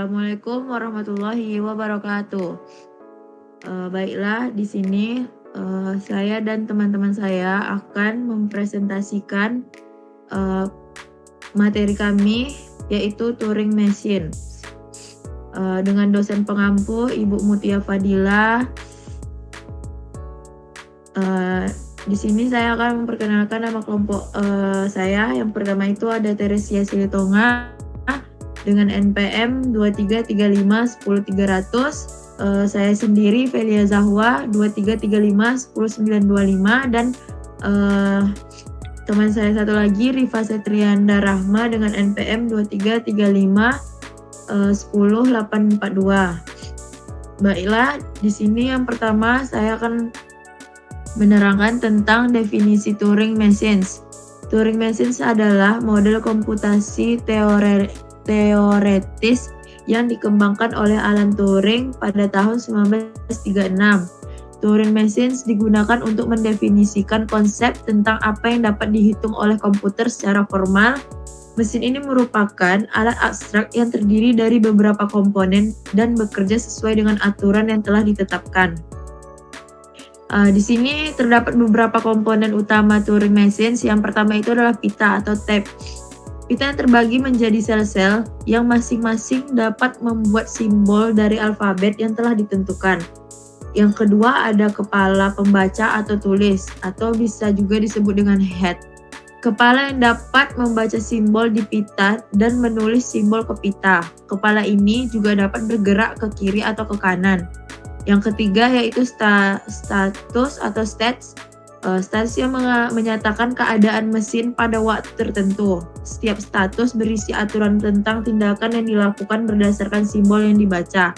Assalamualaikum warahmatullahi wabarakatuh. Baiklah, di sini saya dan teman-teman saya akan mempresentasikan materi kami, yaitu Turing Machine, dengan dosen pengampu Ibu Mutia Fadila. Di sini saya akan memperkenalkan nama kelompok saya. Yang pertama itu ada Teresia Silitonga dengan NPM 2335 10300. Saya sendiri Velia Zahwa 2335 10925, dan teman saya satu lagi Rifa Setrianda Rahma dengan NPM 2335 10842. Baiklah, di sini yang pertama saya akan menerangkan tentang definisi Turing Machines. Turing Machines adalah model komputasi teoretis yang dikembangkan oleh Alan Turing pada tahun 1936. Turing Machines digunakan untuk mendefinisikan konsep tentang apa yang dapat dihitung oleh komputer secara formal. Mesin ini merupakan alat abstrak yang terdiri dari beberapa komponen dan bekerja sesuai dengan aturan yang telah ditetapkan. Di sini terdapat beberapa komponen utama Turing Machines. Yang pertama itu adalah pita atau tape. Pita terbagi menjadi sel-sel yang masing-masing dapat membuat simbol dari alfabet yang telah ditentukan. Yang kedua ada kepala pembaca atau tulis, atau bisa juga disebut dengan head. Kepala yang dapat membaca simbol di pita dan menulis simbol ke pita. Kepala ini juga dapat bergerak ke kiri atau ke kanan. Yang ketiga yaitu status atau stats. Status yang menyatakan keadaan mesin pada waktu tertentu. Setiap status berisi aturan tentang tindakan yang dilakukan berdasarkan simbol yang dibaca.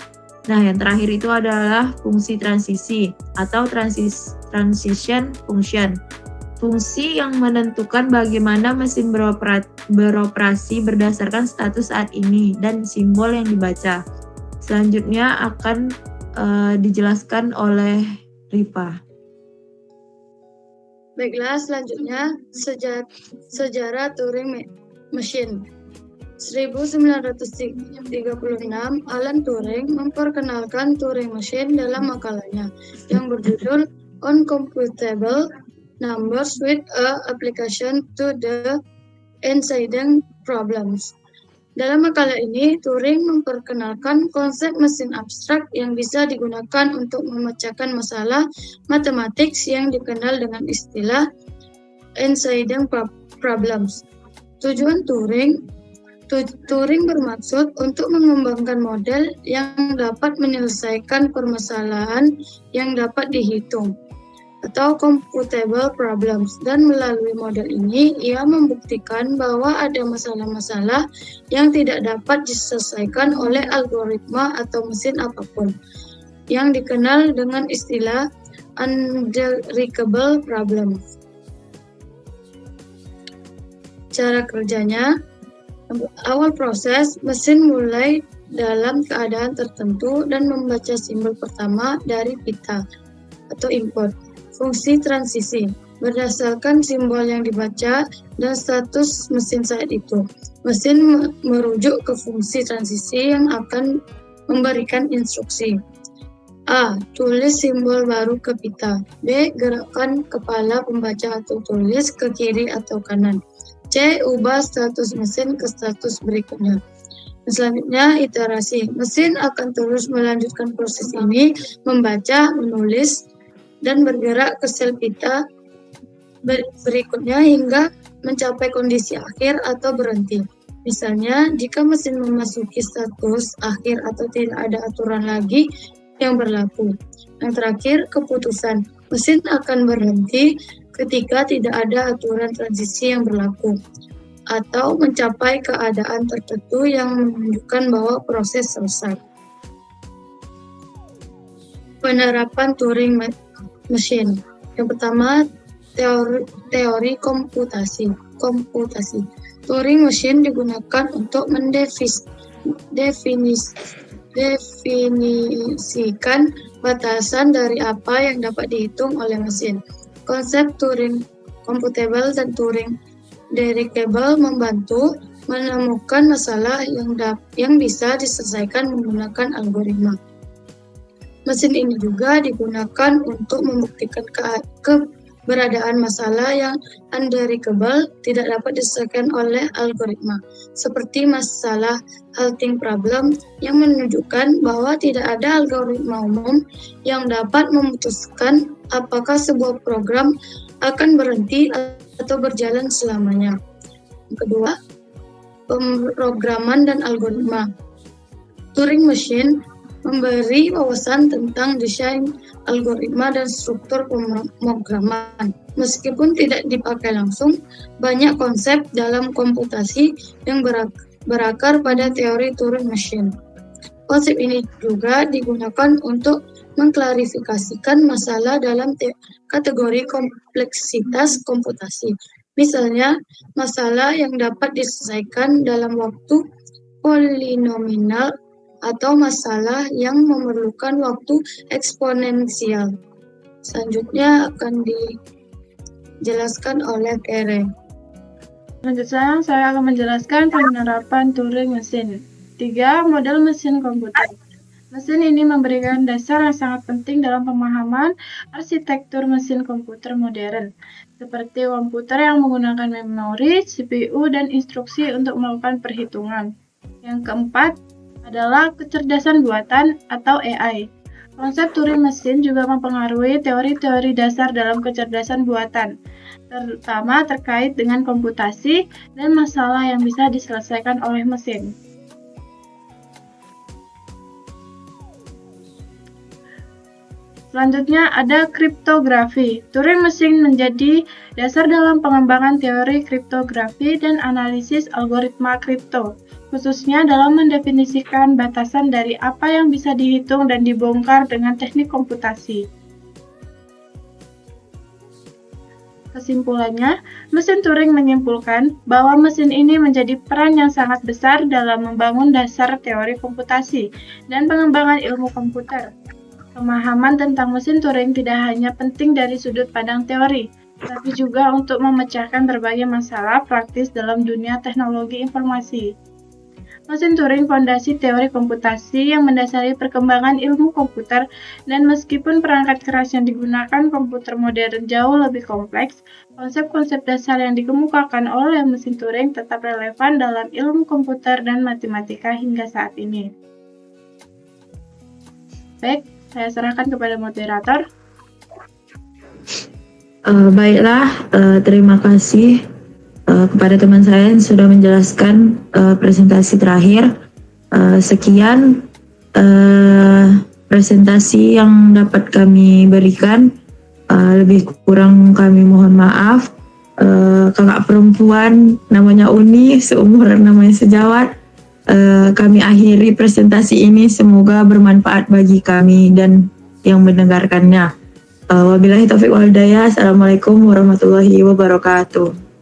Nah, yang terakhir itu adalah fungsi transisi atau transition function. Fungsi yang menentukan bagaimana mesin beroperasi berdasarkan status saat ini dan simbol yang dibaca. Selanjutnya akan dijelaskan oleh Rifa. Baiklah, selanjutnya sejarah Turing Machine. 1936, Alan Turing memperkenalkan Turing Machine dalam makalahnya yang berjudul On Computable Numbers with a Application to the Incident Problems. Dalam makalah ini, Turing memperkenalkan konsep mesin abstrak yang bisa digunakan untuk memecahkan masalah matematik yang dikenal dengan istilah incident problems. Tujuan Turing bermaksud untuk mengembangkan model yang dapat menyelesaikan permasalahan yang dapat dihitung, atau computable problems, dan melalui model ini ia membuktikan bahwa ada masalah-masalah yang tidak dapat diselesaikan oleh algoritma atau mesin apapun, yang dikenal dengan istilah unbreakable problems. Cara kerjanya, awal proses, mesin mulai dalam keadaan tertentu dan membaca simbol pertama dari pita atau input. Fungsi transisi berdasarkan simbol yang dibaca dan status mesin saat itu. Mesin merujuk ke fungsi transisi yang akan memberikan instruksi. A. Tulis simbol baru ke pita. B. Gerakkan kepala pembaca atau tulis ke kiri atau kanan. C. Ubah status mesin ke status berikutnya. Selanjutnya, iterasi. Mesin akan terus melanjutkan proses ini, membaca, menulis, dan bergerak ke sel pita berikutnya hingga mencapai kondisi akhir atau berhenti. Misalnya, jika mesin memasuki status akhir atau tidak ada aturan lagi yang berlaku. Yang terakhir, keputusan. Mesin akan berhenti ketika tidak ada aturan transisi yang berlaku atau mencapai keadaan tertentu yang menunjukkan bahwa proses selesai. Penerapan Turing Machine. Yang pertama, teori komputasi. Turing Machine digunakan untuk mendefinisikan batasan dari apa yang dapat dihitung oleh mesin. Konsep Turing computable dan Turing derecable membantu menemukan masalah yang bisa diselesaikan menggunakan algoritma. Mesin ini juga digunakan untuk membuktikan keberadaan masalah yang underickable tidak dapat diselesaikan oleh algoritma, seperti masalah halting problem yang menunjukkan bahwa tidak ada algoritma umum yang dapat memutuskan apakah sebuah program akan berhenti atau berjalan selamanya. Yang kedua, pemrograman dan algoritma. Turing Machine memberi wawasan tentang desain algoritma dan struktur pemrograman. Meskipun tidak dipakai langsung, banyak konsep dalam komputasi yang berakar pada teori Turing Machine. Konsep ini juga digunakan untuk mengklarifikasikan masalah dalam kategori kompleksitas komputasi. Misalnya, masalah yang dapat diselesaikan dalam waktu polinomial atau masalah yang memerlukan waktu eksponensial. Selanjutnya akan dijelaskan oleh Kere. Selanjutnya, saya akan menjelaskan penerapan Turing Machine. 3. Model mesin komputer. Mesin ini memberikan dasar yang sangat penting dalam pemahaman arsitektur mesin komputer modern, seperti komputer yang menggunakan memori, CPU, dan instruksi untuk melakukan perhitungan. Yang keempat adalah kecerdasan buatan atau AI. Konsep Turing Machine juga mempengaruhi teori-teori dasar dalam kecerdasan buatan, terutama terkait dengan komputasi dan masalah yang bisa diselesaikan oleh mesin. Selanjutnya ada kriptografi. Turing Machine menjadi dasar dalam pengembangan teori kriptografi dan analisis algoritma kripto, khususnya dalam mendefinisikan batasan dari apa yang bisa dihitung dan dibongkar dengan teknik komputasi. Kesimpulannya, mesin Turing menyimpulkan bahwa mesin ini menjadi peran yang sangat besar dalam membangun dasar teori komputasi dan pengembangan ilmu komputer. Pemahaman tentang mesin Turing tidak hanya penting dari sudut pandang teori, tapi juga untuk memecahkan berbagai masalah praktis dalam dunia teknologi informasi. Mesin Turing fondasi teori komputasi yang mendasari perkembangan ilmu komputer, dan meskipun perangkat keras yang digunakan komputer modern jauh lebih kompleks, konsep-konsep dasar yang dikemukakan oleh mesin Turing tetap relevan dalam ilmu komputer dan matematika hingga saat ini. Baik, saya serahkan kepada moderator. Baiklah, terima kasih kepada teman saya yang sudah menjelaskan presentasi terakhir. Sekian presentasi yang dapat kami berikan. Lebih kurang kami mohon maaf. Kakak perempuan namanya Uni, seumuran namanya sejawat. Kami akhiri presentasi ini, semoga bermanfaat bagi kami dan yang mendengarkannya. Wabillahi taufiq wal hidayah. Assalamualaikum warahmatullahi wabarakatuh.